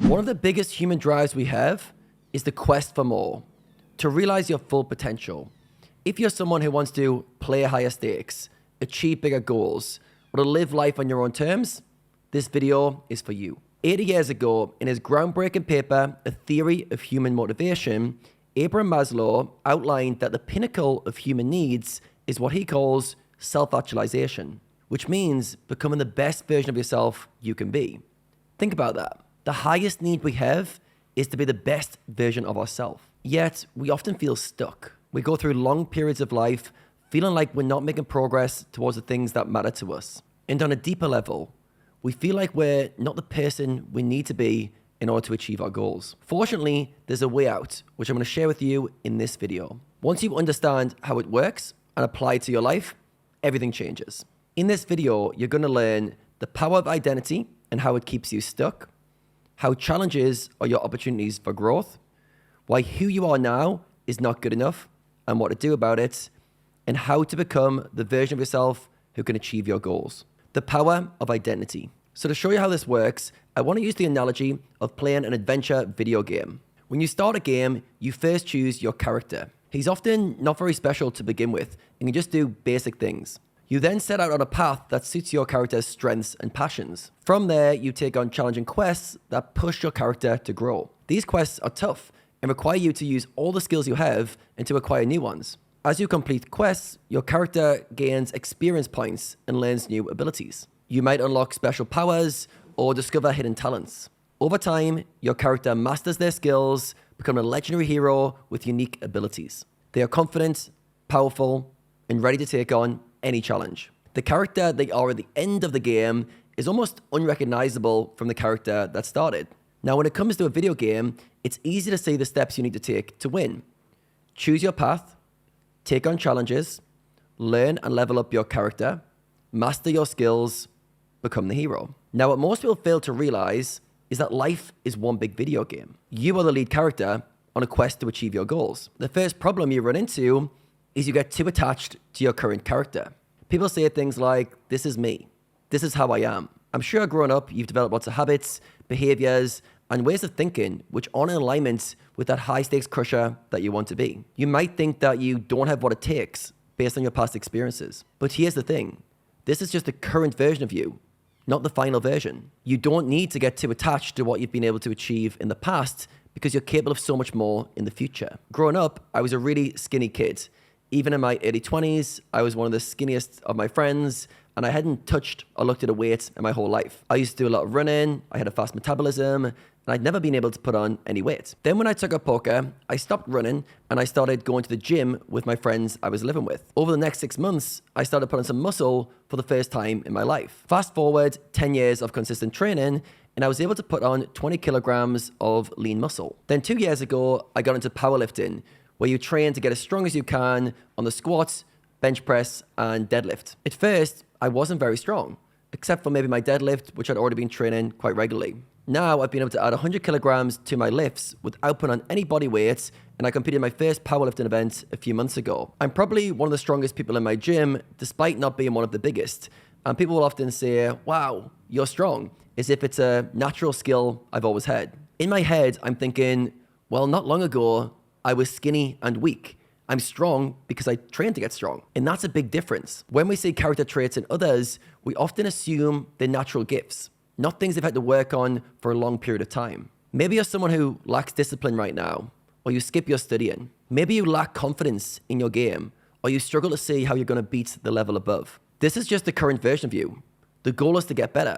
One of the biggest human drives we have is the quest for more, to realize your full potential. If you're someone who wants to play higher stakes, achieve bigger goals, or to live life on your own terms, this video is for you. 80 years ago, in his groundbreaking paper, A Theory of Human Motivation, Abraham Maslow outlined that the pinnacle of human needs is what he calls self-actualization, which means becoming the best version of yourself you can be. Think about that. The highest need we have is to be the best version of ourselves. Yet, we often feel stuck. We go through long periods of life feeling like we're not making progress towards the things that matter to us. And on a deeper level, we feel like we're not the person we need to be in order to achieve our goals. Fortunately, there's a way out, which I'm going to share with you in this video. Once you understand how it works and apply it to your life, everything changes. In this video, you're going to learn the power of identity and how it keeps you stuck, how challenges are your opportunities for growth, why who you are now is not good enough and what to do about it, and how to become the version of yourself who can achieve your goals. The power of identity. So to show you how this works, I want to use the analogy of playing an adventure video game. When you start a game, you first choose your character. He's often not very special to begin with and can just do basic things. You then set out on a path that suits your character's strengths and passions. From there, you take on challenging quests that push your character to grow. These quests are tough and require you to use all the skills you have and to acquire new ones. As you complete quests, your character gains experience points and learns new abilities. You might unlock special powers or discover hidden talents. Over time, your character masters their skills, becoming a legendary hero with unique abilities. They are confident, powerful, and ready to take on any challenge. The character they are at the end of the game is almost unrecognizable from the character that started. Now, when it comes to a video game, it's easy to see the steps you need to take to win. Choose your path, take on challenges, learn and level up your character, master your skills, become the hero. Now, what most people fail to realize is that life is one big video game. You are the lead character on a quest to achieve your goals. The first problem you run into is you get too attached to your current character. People say things like, this is me. This is how I am. I'm sure growing up, you've developed lots of habits, behaviors, and ways of thinking which aren't in alignment with that high stakes crusher that you want to be. You might think that you don't have what it takes based on your past experiences. But here's the thing. This is just the current version of you, not the final version. You don't need to get too attached to what you've been able to achieve in the past because you're capable of so much more in the future. Growing up, I was a really skinny kid. Even in my early 20s, I was one of the skinniest of my friends, and I hadn't touched or looked at a weight in my whole life. I used to do a lot of running, I had a fast metabolism, and I'd never been able to put on any weight. Then when I took up poker, I stopped running and I started going to the gym with my friends I was living with. Over the next 6 months, I started putting some muscle for the first time in my life. Fast forward 10 years of consistent training, and I was able to put on 20 kilograms of lean muscle. Then 2 years ago, I got into powerlifting, where you train to get as strong as you can on the squat, bench press, and deadlift. At first, I wasn't very strong, except for maybe my deadlift, which I'd already been training quite regularly. Now I've been able to add 100 kilograms to my lifts without putting on any body weight, and I competed in my first powerlifting event a few months ago. I'm probably one of the strongest people in my gym, despite not being one of the biggest. And people will often say, wow, you're strong, as if it's a natural skill I've always had. In my head, I'm thinking, well, not long ago, I was skinny and weak. I'm strong because I trained to get strong. And that's a big difference. When we see character traits in others, we often assume they're natural gifts, not things they've had to work on for a long period of time. Maybe you're someone who lacks discipline right now, or you skip your studying. Maybe you lack confidence in your game, or you struggle to see how you're going to beat the level above. This is just the current version of you. The goal is to get better,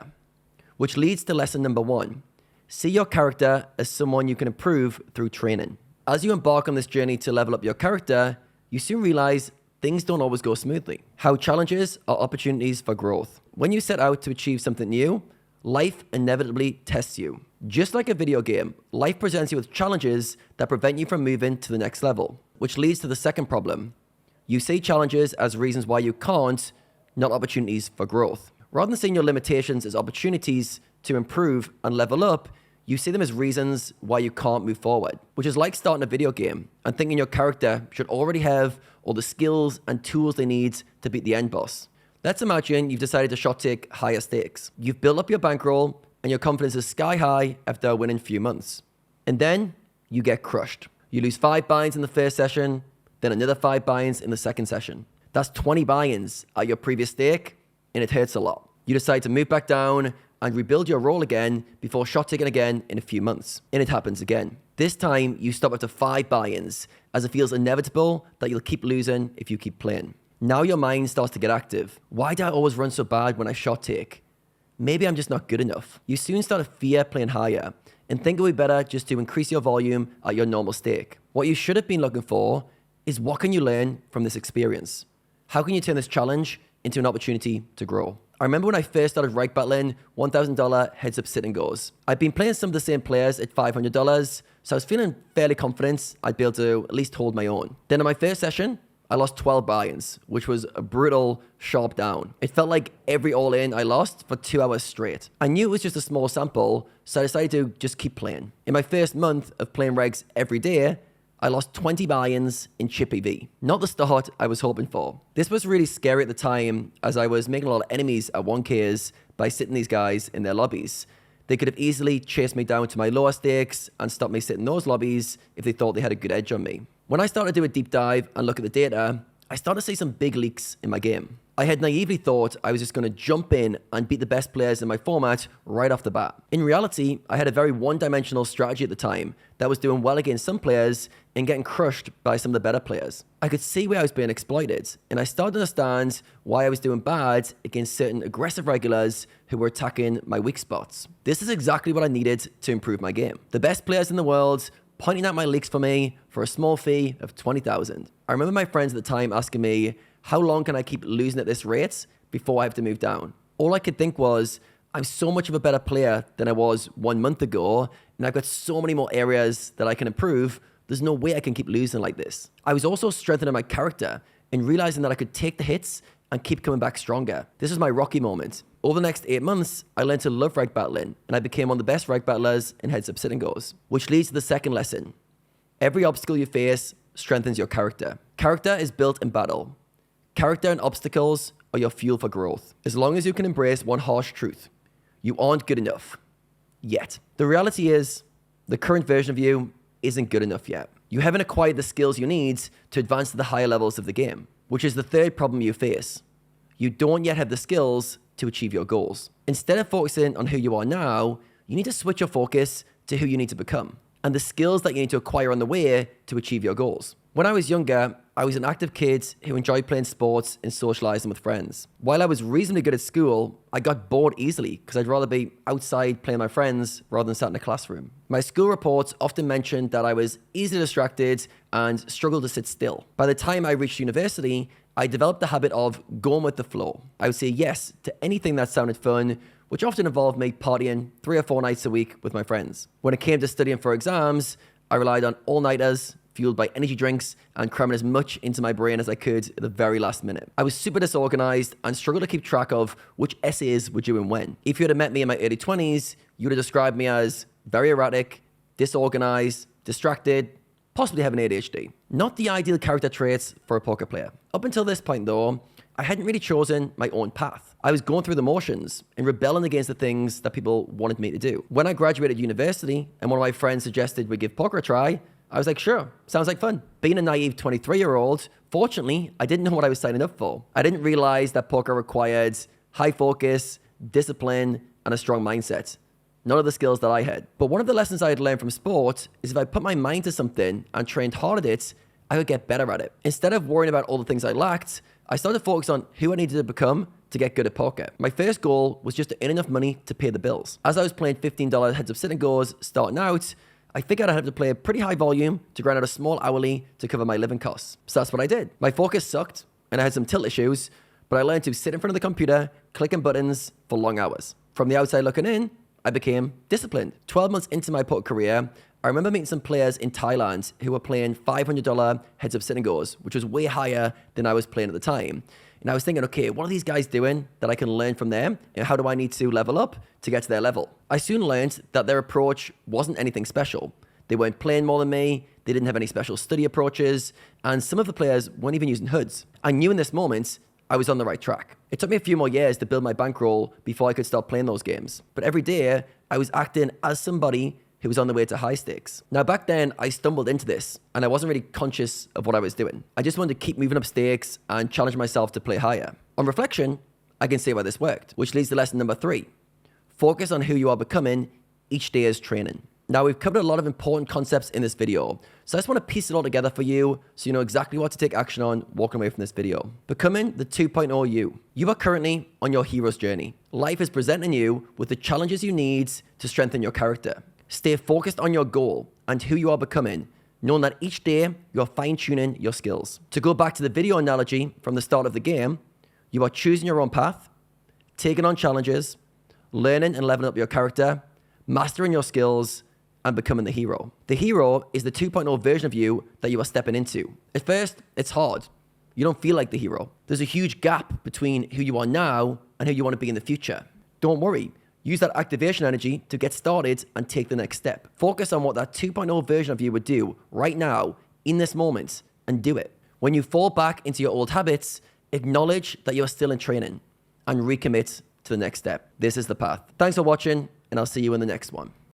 which leads to lesson number 1. See your character as someone you can improve through training. As you embark on this journey to level up your character, you soon realize things don't always go smoothly. How challenges are opportunities for growth. When you set out to achieve something new, life inevitably tests you. Just like a video game, life presents you with challenges that prevent you from moving to the next level, which leads to the second problem. You see challenges as reasons why you can't, not opportunities for growth. Rather than seeing your limitations as opportunities to improve and level up, you see them as reasons why you can't move forward, which is like starting a video game and thinking your character should already have all the skills and tools they need to beat the end boss. Let's imagine you've decided to shot take higher stakes. You've built up your bankroll, and your confidence is sky high after a win in a few months. And then you get crushed. You lose 5 buy-ins in the first session, then another 5 buy-ins in the second session. That's 20 buy-ins at your previous stake, and it hurts a lot. You decide to move back down and rebuild your role again before shot taking again in a few months. And it happens again. This time, you stop after 5 buy-ins, as it feels inevitable that you'll keep losing if you keep playing. Now your mind starts to get active. Why do I always run so bad when I shot take? Maybe I'm just not good enough. You soon start to fear playing higher and think it would be better just to increase your volume at your normal stake. What you should have been looking for is what can you learn from this experience? How can you turn this challenge into an opportunity to grow? I remember when I first started reg battling $1,000 heads-up sit-and-goes. I'd been playing some of the same players at $500, so I was feeling fairly confident I'd be able to at least hold my own. Then in my first session, I lost 12 buy-ins, which was a brutal, sharp down. It felt like every all-in I lost for 2 hours straight. I knew it was just a small sample, so I decided to just keep playing. In my first month of playing regs every day, I lost 20 buy-ins in chip EV. Not the start I was hoping for. This was really scary at the time, as I was making a lot of enemies at 1Ks by sitting these guys in their lobbies. They could have easily chased me down to my lower stakes and stopped me sitting in those lobbies if they thought they had a good edge on me. When I started to do a deep dive and look at the data, I started to see some big leaks in my game. I had naively thought I was just going to jump in and beat the best players in my format right off the bat. In reality, I had a very one-dimensional strategy at the time that was doing well against some players and getting crushed by some of the better players. I could see where I was being exploited, and I started to understand why I was doing bad against certain aggressive regulars who were attacking my weak spots. This is exactly what I needed to improve my game. The best players in the world pointing out my leaks for me for a small fee of 20,000. I remember my friends at the time asking me, how long can I keep losing at this rate before I have to move down? All I could think was, I'm so much of a better player than I was 1 month ago, and I've got so many more areas that I can improve. There's no way I can keep losing like this. I was also strengthening my character and realizing that I could take the hits and keep coming back stronger. This was my Rocky moment. Over the next 8 months, I learned to love reg battling, and I became one of the best reg battlers in heads-up sit-and-goes, which leads to the second lesson. Every obstacle you face strengthens your character. Character is built in battle. Character and obstacles are your fuel for growth. As long as you can embrace one harsh truth, you aren't good enough yet. The reality is, the current version of you isn't good enough yet. You haven't acquired the skills you need to advance to the higher levels of the game, which is the third problem you face. You don't yet have the skills to achieve your goals. Instead of focusing on who you are now, you need to switch your focus to who you need to become and the skills that you need to acquire on the way to achieve your goals. When I was younger, I was an active kid who enjoyed playing sports and socializing with friends. While I was reasonably good at school, I got bored easily because I'd rather be outside playing with my friends rather than sat in a classroom. My school reports often mentioned that I was easily distracted and struggled to sit still. By the time I reached university, I developed the habit of going with the flow. I would say yes to anything that sounded fun, which often involved me partying 3 or 4 nights a week with my friends. When it came to studying for exams, I relied on all-nighters, fueled by energy drinks, and cramming as much into my brain as I could at the very last minute. I was super disorganized and struggled to keep track of which essays were due and when. If you had met me in my early 20s, you would have described me as very erratic, disorganized, distracted, possibly having ADHD. Not the ideal character traits for a poker player. Up until this point though, I hadn't really chosen my own path. I was going through the motions and rebelling against the things that people wanted me to do. When I graduated university and one of my friends suggested we give poker a try, I was like, sure, sounds like fun. Being a naive 23-year-old, fortunately, I didn't know what I was signing up for. I didn't realize that poker required high focus, discipline, and a strong mindset. None of the skills that I had. But one of the lessons I had learned from sport is if I put my mind to something and trained hard at it, I would get better at it. Instead of worrying about all the things I lacked, I started to focus on who I needed to become to get good at poker. My first goal was just to earn enough money to pay the bills. As I was playing $15 heads-up sit-and-goes starting out, I figured I'd have to play a pretty high volume to grind out a small hourly to cover my living costs. So that's what I did. My focus sucked, and I had some tilt issues, but I learned to sit in front of the computer, clicking buttons for long hours. From the outside looking in, I became disciplined. 12 months into my poker career, I remember meeting some players in Thailand who were playing $500 heads-up sit-and-goes, which was way higher than I was playing at the time. And I was thinking, okay, what are these guys doing that I can learn from them? And how do I need to level up to get to their level? I soon learned that their approach wasn't anything special. They weren't playing more than me, they didn't have any special study approaches, and some of the players weren't even using hoods. I knew in this moment I was on the right track. It took me a few more years to build my bankroll before I could start playing those games. But every day, I was acting as somebody who was on the way to high stakes. Now, back then, I stumbled into this, and I wasn't really conscious of what I was doing. I just wanted to keep moving up stakes and challenge myself to play higher. On reflection, I can see why this worked, which leads to lesson number 3. Focus on who you are becoming each day is training. Now, we've covered a lot of important concepts in this video, so I just want to piece it all together for you so you know exactly what to take action on walking away from this video. Becoming the 2.0 you. You are currently on your hero's journey. Life is presenting you with the challenges you need to strengthen your character. Stay focused on your goal and who you are becoming, knowing that each day you're fine-tuning your skills. To go back to the video analogy from the start of the game, you are choosing your own path, taking on challenges, learning and leveling up your character, mastering your skills, and becoming the hero. The hero is the 2.0 version of you that you are stepping into. At first, it's hard. You don't feel like the hero. There's a huge gap between who you are now and who you want to be in the future. Don't worry. Use that activation energy to get started and take the next step. Focus on what that 2.0 version of you would do right now, in this moment, and do it. When you fall back into your old habits, acknowledge that you're still in training and recommit to the next step. This is the path. Thanks for watching, and I'll see you in the next one.